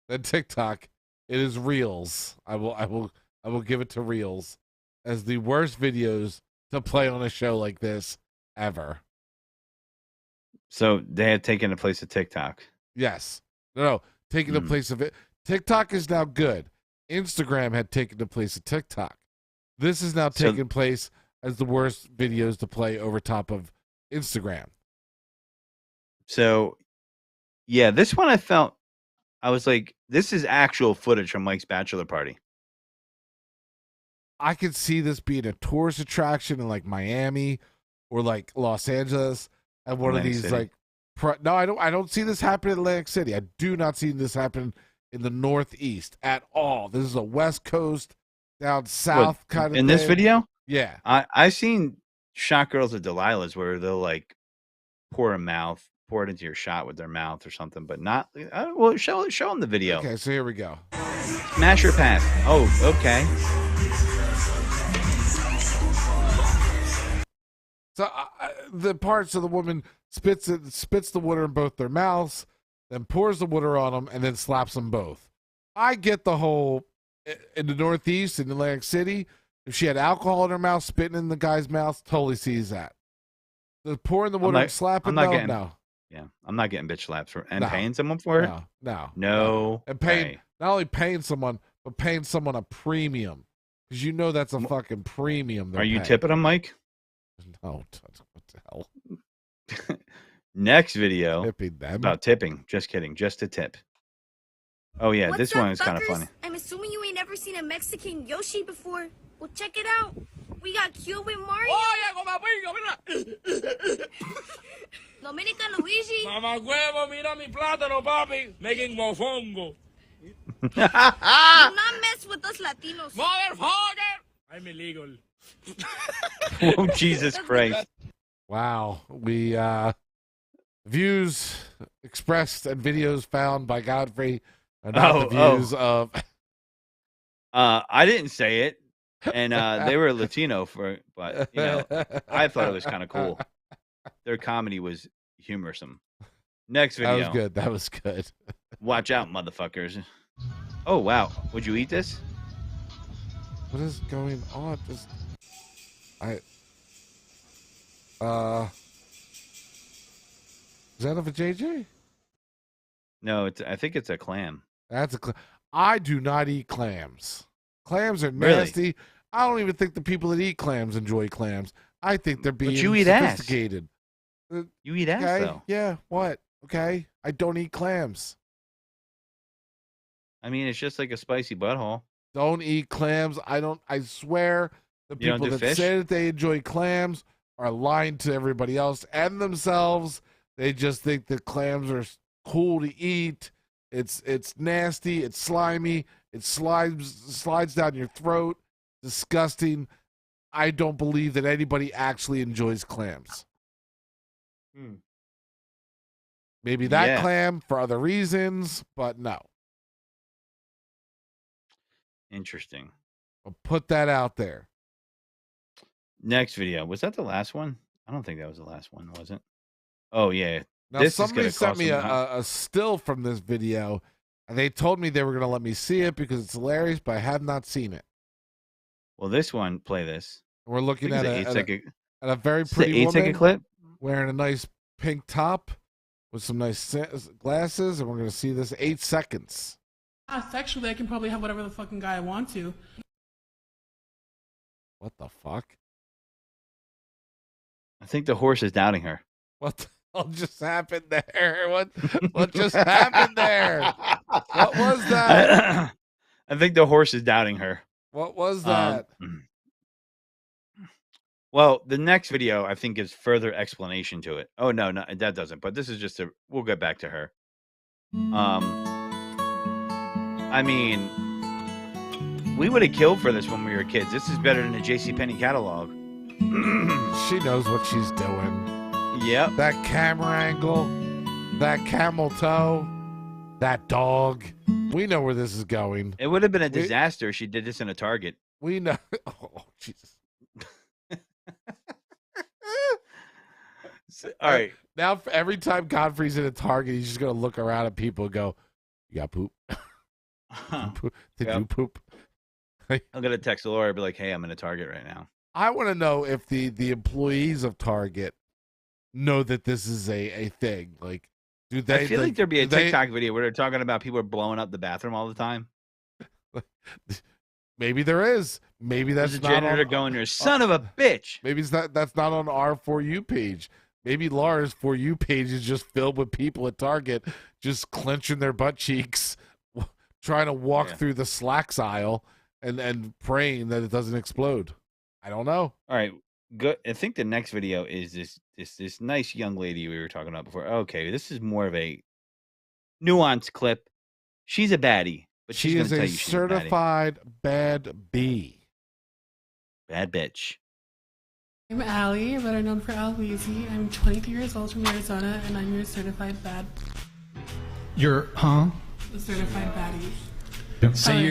TikTok. It is reels. I will give it to reels as the worst videos to play on a show like this ever. So they had taken the place of TikTok. Yes. No, taking the place of it. TikTok is now good. Instagram had taken the place of TikTok. This is now taking place as the worst videos to play over top of Instagram. So, yeah, this one I was like, this is actual footage from Mike's bachelor party. I could see this being a tourist attraction in like Miami or like Los Angeles and one of these City. Like no, I don't see this happen in Atlantic City. I do not see this happen in the Northeast at all. This is a West Coast down south kind of in this video. Yeah, I seen shot girls at Delilah's where they'll like pour it into your shot with their mouth or something, but not. Well, show them the video. Okay, so here we go. Smash or pass. Oh, okay. So the parts of the woman spits the water in both their mouths, then pours the water on them, and then slaps them both. I get the whole in the Northeast in Atlantic City. If she had alcohol in her mouth, spitting in the guy's mouth, totally sees that. The pouring the water and slapping, no. Yeah, I'm not getting bitch slaps and paying someone for it. No. And paying not only paying someone, but paying someone a premium because you know that's a fucking premium. Are you tipping them, Mike? No, what the hell? Next video tipping them. About tipping. Just kidding. Just a tip. Oh yeah, this one is kind of funny. I'm assuming you ain't never seen a Mexican Yoshi before. Well, check it out. We got Cuban Mario. Dominica Luigi. Mamá huevo, mira mi plátano, papi. Making mofongo. Do not mess with us Latinos. Motherfucker! I'm illegal. Oh, Jesus Christ. Wow. We views expressed and videos found by Godfrey are not the views of. I didn't say it, and they were Latino but you know, I thought it was kind of cool. Their comedy was humorsome. Next video. That was good. Watch out, motherfuckers. Oh wow, would you eat this? What is going on? Is that of a JJ? No, I think it's a clam. That's I do not eat clams. Clams are Really? nasty. I don't even think the people that eat clams enjoy clams. I think they're being you eat sophisticated. You eat ass, Okay? though. Yeah, what? Okay. I don't eat clams. I mean, it's just like a spicy butthole. Don't eat clams. I swear the You don't people do that fish? say that they enjoy clams are lying to everybody else and themselves. They just think that clams are cool to eat. It's nasty. It's slimy. It slides down your throat. Disgusting. I don't believe that anybody actually enjoys clams. Maybe that clam for other reasons, but no. Interesting. I'll put that out there. Next video. Was that the last one? I don't think that was the last one, was it? Oh, yeah. Now, This is somebody gonna sent cost me them a still from this video, and they told me they were going to let me see it because it's hilarious, but I have not seen it. Well, this one, play this. We're looking I at think it's an a very It's an pretty 8-second woman clip. wearing a nice pink top with some nice glasses, and we're going to see this 8 seconds. Sexually, I can probably have whatever the fucking guy I want to. What the fuck? I think the horse is doubting her. What the hell just happened there? What just happened there? What was that? I think the horse is doubting her. What was that? Well, the next video, I think, gives further explanation to it. Oh, no, that doesn't. But this is just we'll get back to her. I mean, we would have killed for this when we were kids. This is better than the JCPenney catalog. She knows what she's doing. Yep. That camera angle, that camel toe, that dog. We know where this is going. It would have been a disaster if she did this in a Target. We know. Oh, Jesus. All right. Now, every time Godfrey's in a Target, he's just going to look around at people and go, "You got poop? Did you poop?" I'm going to text Laura and be like, "Hey, I'm in a Target right now." I want to know if the employees of Target know that this is a thing. Like, do they? I feel like there'd be a TikTok video where they're talking about people are blowing up the bathroom all the time. Maybe there is. Maybe that's There's a not janitor on, going there. Son of a bitch. Maybe that's not on our For You page. Maybe Laura's For You page is just filled with people at Target just clenching their butt cheeks, trying to walk through the slacks aisle and praying that it doesn't explode. I don't know. All right. Good. I think the next video is this nice young lady we were talking about before. Okay, this is more of a nuanced clip. She's a baddie, but She she's is gonna a tell you she's certified bad bee. bad bitch. I'm Allie, better known for Al Weezy. I'm 23 years old from Arizona, and I'm your certified bad. You're, huh? The certified baddie.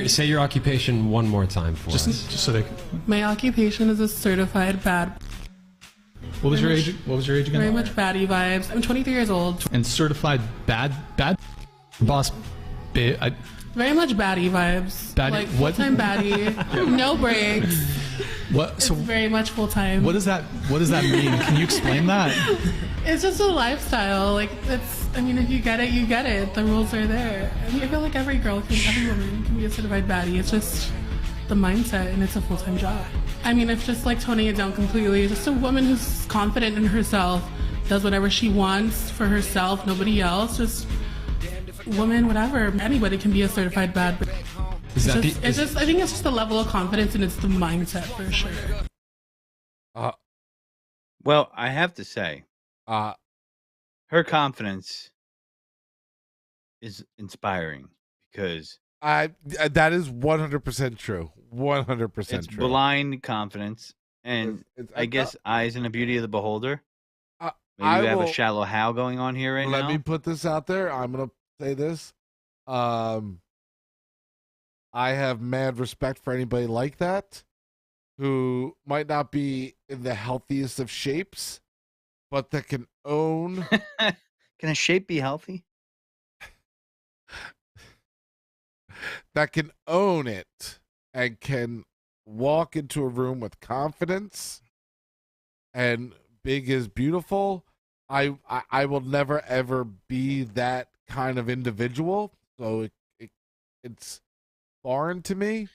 Say your occupation one more time for us. Just so they. My occupation is a certified bad. What was your age? What was your age again? Very much baddie vibes. I'm 23 years old. And certified bad boss. Very much baddie vibes. Baddie- like what? full-time baddie, no breaks. What? It's very much full-time. What does that mean? Can you explain that? It's just a lifestyle. Like I mean, if you get it, you get it. The rules are there. I mean, I feel like every woman can be a certified baddie. It's just the mindset, and it's a full-time job. I mean, it's just like toning it down completely. Just a woman who's confident in herself, does whatever she wants for herself, nobody else. Just woman, whatever. Anybody can be a certified bad bitch. Is that It's just I think it's just the level of confidence and it's the mindset for sure. Well, I have to say, Uh, her confidence is inspiring because that is 100% true. 100% it's true. blind confidence, and I guess eyes and the beauty of the beholder. Maybe we have a shallow how going on here right now. Let me put this out there. I'm gonna say this. I have mad respect for anybody like that who might not be in the healthiest of shapes, but that can own. Can a shape be healthy? That can own it and can walk into a room with confidence and big is beautiful. I will never ever be that kind of individual, so it's foreign to me.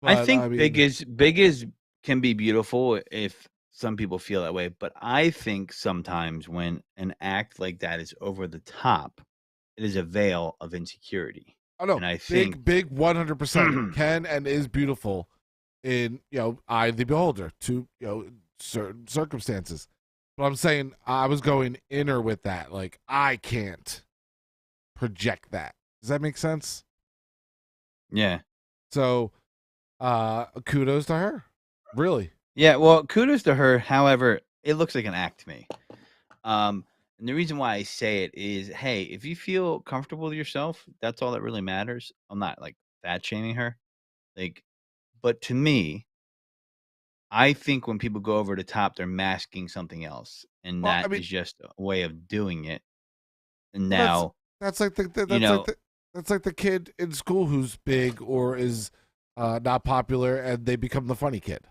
I But, think I mean, big is can be beautiful if some people feel that way, but I think sometimes when an act like that is over the top, it is a veil of insecurity. oh no, And I think big 100% can and is beautiful in eye of the beholder to certain circumstances. But I'm saying I was going inner with that. Like I can't project that. Does that make sense? yeah. So kudos to her. Really. Yeah, well, kudos to her. However, it looks like an act to me. And the reason why I say it is, hey, if you feel comfortable with yourself, that's all that really matters. I'm not like fat shaming her. Like, but to me, I think when people go over the top, they're masking something else, and Well, I that mean, is just a way of doing it. And well, now, that's like that's like the kid in school who's big or is not popular and they become the funny kid.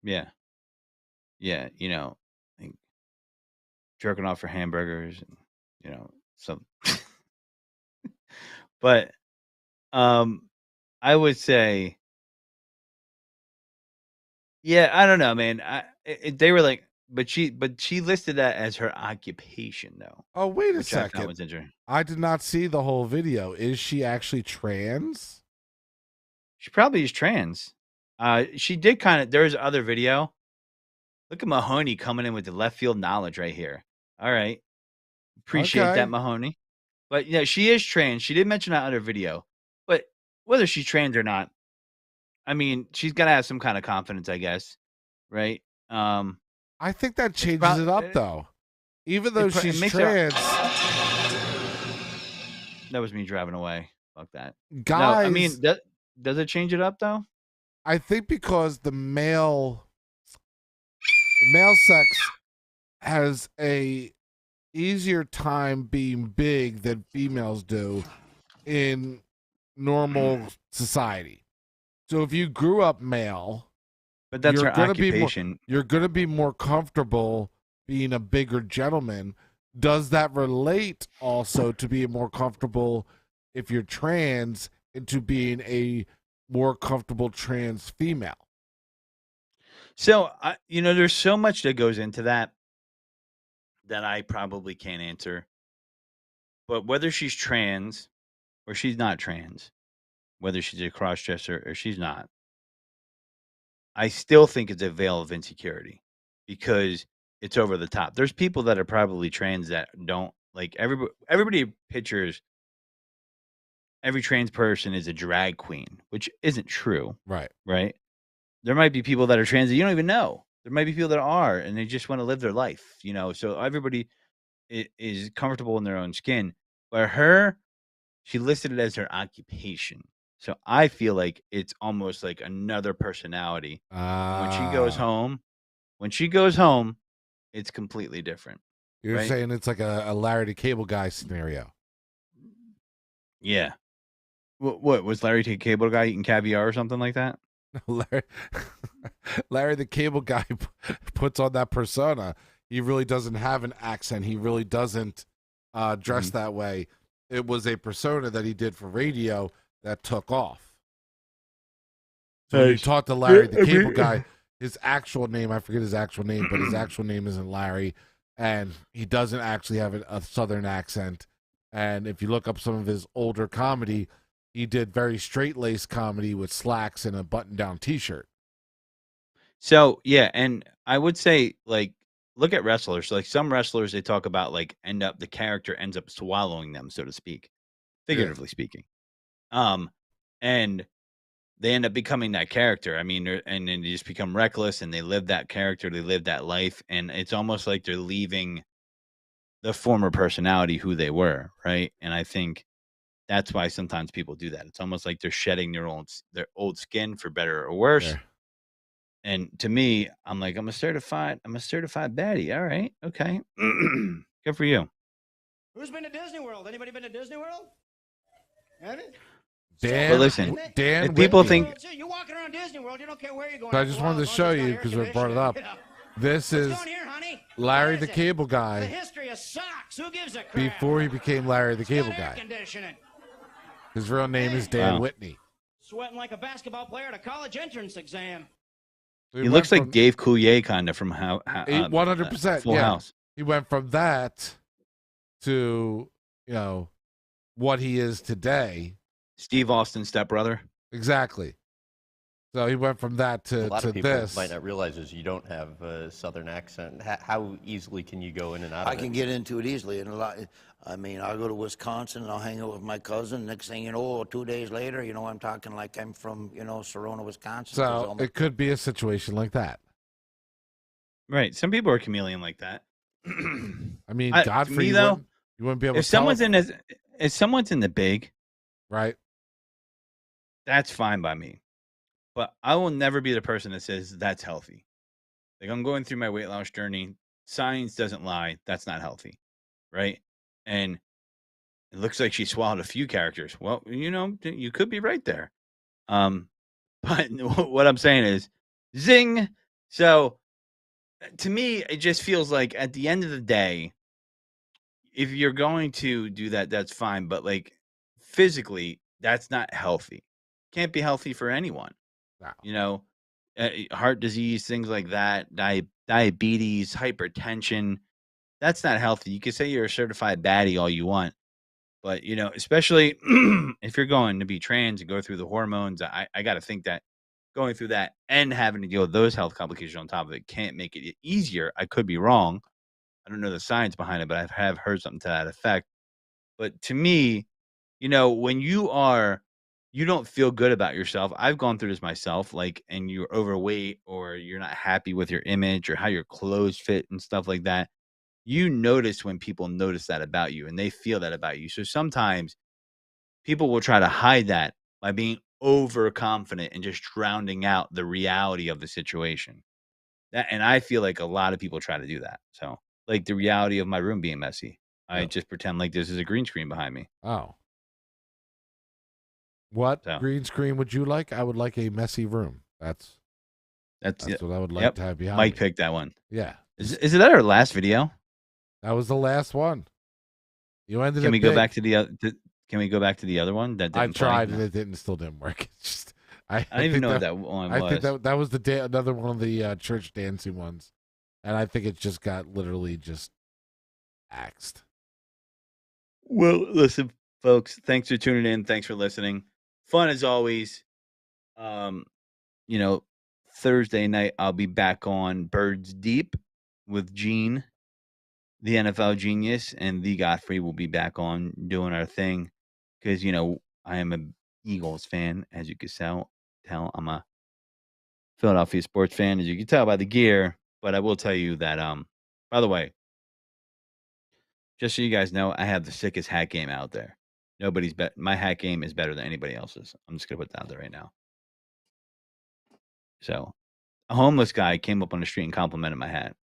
yeah, like jerking off for hamburgers, and some. But I would say, yeah, I don't know, man. They were like, but she listed that as her occupation, though. Oh, wait a Which I thought second. was interesting. I did not see the whole video. Is she actually trans? She probably is trans. She did kind of. There's other video. Look at Mahoney coming in with the left field knowledge right here. All right, appreciate Okay. that, Mahoney. But yeah, she is trans. She did mention that other video. But whether she's trans or not, I mean, she's got to have some kind of confidence, I guess, right? I think that changes it up, though. Even though she's trans, that was me driving away. Fuck that. guys. No, I mean, does it change it up though? I think because the male sex has a easier time being big than females do in normal society. So if you grew up male, but that's her occupation. You're going to be more comfortable being a bigger gentleman. Does that relate also to being more comfortable if you're trans into being a more comfortable trans female? So, there's so much that goes into that I probably can't answer. But whether she's trans or she's not trans, whether she's a crossdresser or she's not, I still think it's a veil of insecurity because it's over the top. There's people that are probably trans that don't like everybody pictures every trans person is a drag queen, which isn't true. Right. Right. There might be people that are trans that you don't even know. There might be people that are, and they just want to live their life, so everybody is comfortable in their own skin. But she listed it as her occupation. So I feel like it's almost like another personality. When she goes home, it's completely different. You're right? saying it's like a Larry the Cable Guy scenario. Yeah. What was Larry the Cable Guy eating caviar or something like that? Larry the Cable Guy puts on that persona. He really doesn't have an accent. He really doesn't dress that way. It was a persona that he did for radio that took off. So when you talk to Larry the Cable Guy, his actual name, I forget his actual name, but his actual name isn't Larry, and he doesn't actually have a southern accent. And if you look up some of his older comedy, he did very straight-laced comedy with slacks and a button-down T-shirt. So yeah, and I would say like look at wrestlers. Like some wrestlers, they talk about like the character ends up swallowing them, so to speak, figuratively speaking. And they end up becoming that character. I mean, and then they just become reckless, and they live that character, they live that life, and it's almost like they're leaving the former personality who they were, right? And I think that's why sometimes people do that. It's almost like they're shedding their old skin for better or worse. There. And to me, I'm like, I'm a certified baddie. All right, okay, good for you. Who's been to Disney World? Anybody been to Disney World? Haven't? Dan, But listen, Dan, if people Whitney. think You're walking around Disney World, you don't care where you're going. So I just wanted to show you because we brought it up. This is Larry the Cable The Guy history of socks. Who gives a crap? before he became Larry the Cable Guy. Conditioning. His real name is Dan Wow. Whitney. Sweating like a basketball player at a college entrance exam. So he looks like Dave Coulier kind of from 100%. Full Yeah. House. He went from that to, what he is today. Steve Austin's stepbrother. Exactly. So he went from that A to lot of people this. might not realize is you don't have a southern accent. How easily can you go in and out I of can it? get into it easily, and I'll go to Wisconsin and I'll hang out with my cousin. Next thing you know, 2 days later, I'm talking like I'm from, Sorona, Wisconsin. 'cause So all my- it could be a situation like that. Right. Some people are chameleon like that. I mean, to Godfrey, me, you though, wouldn't be able if to tell someone's if someone's in the big, right? that's fine by me. But I will never be the person that says that's healthy. Like I'm going through my weight loss journey. Science doesn't lie. That's not healthy. Right. And it looks like she swallowed a few characters. Well, you could be right there. But what I'm saying is zing. So to me, it just feels like at the end of the day, if you're going to do that, that's fine. But like physically, that's not healthy. Can't be healthy for anyone. No. Heart disease, things like that, diabetes, hypertension. That's not healthy. You can say you're a certified baddie all you want, but especially if you're going to be trans and go through the hormones, I got to think that going through that and having to deal with those health complications on top of it can't make it easier. I could be wrong. I don't know the science behind it, but I have heard something to that effect. But to me, when you don't feel good about yourself. I've gone through this myself, and you're overweight or you're not happy with your image or how your clothes fit and stuff like that. You notice when people notice that about you and they feel that about you. So sometimes people will try to hide that by being overconfident and just drowning out the reality of the situation. And I feel like a lot of people try to do that. So like the reality of my room being messy. I just pretend like this is a green screen behind me. Oh. What So. green screen would you like? I would like a messy room. That's what I would like to have behind Mike me. picked that one. Yeah. Is it that our last video? That was the last one. You ended Can it we go big. back to the other? Can we go back to the other one? That I didn't play? tried and it still didn't work. It's just I don't even know what that one was. I think that was another one of the church dancing ones, and I think it just got literally just axed. Well, listen, folks. Thanks for tuning in. Thanks for listening. Fun as always. Thursday night I'll be back on Birds Deep with Gene, the NFL genius, and the Godfrey will be back on doing our thing because I am a Eagles fan, as you can tell. I'm a Philadelphia sports fan, as you can tell by the gear. But I will tell you that, by the way, just so you guys know, I have the sickest hat game out there. My hat game is better than anybody else's. I'm just gonna put that out there right now. So, a homeless guy came up on the street and complimented my hat.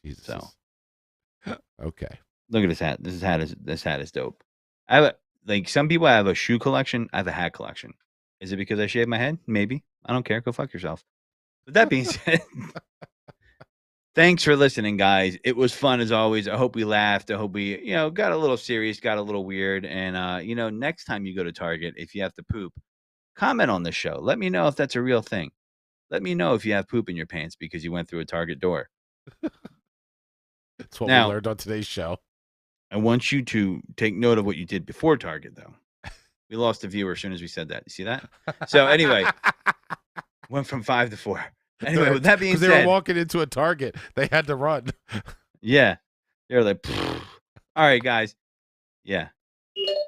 Jesus. So, okay. Look at this hat. This hat is dope. I have some people have a shoe collection. I have a hat collection. Is it because I shaved my head? Maybe. I don't care. Go fuck yourself. With that being said, thanks for listening, guys. It was fun as always. I hope we laughed. I hope we, got a little serious, got a little weird. And, next time you go to Target, if you have to poop, comment on the show. Let me know if that's a real thing. Let me know if you have poop in your pants because you went through a Target door. That's what Now, we learned on today's show. I want you to take note of what you did before Target, though. We lost a viewer as soon as we said that. You see that? So anyway, went from 5 to 4. Anyway, with that being Because said, they were walking into a Target, they had to run. yeah, they're like, "Pfft." All right, guys. Yeah.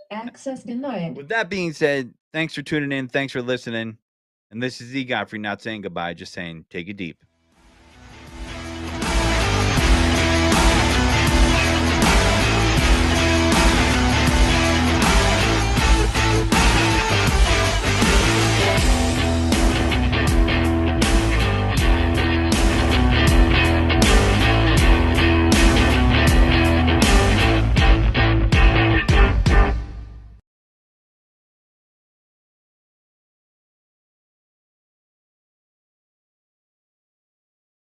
Access denied. With that being said, thanks for tuning in. Thanks for listening. And this is the Godfrey, not saying goodbye, just saying take it deep.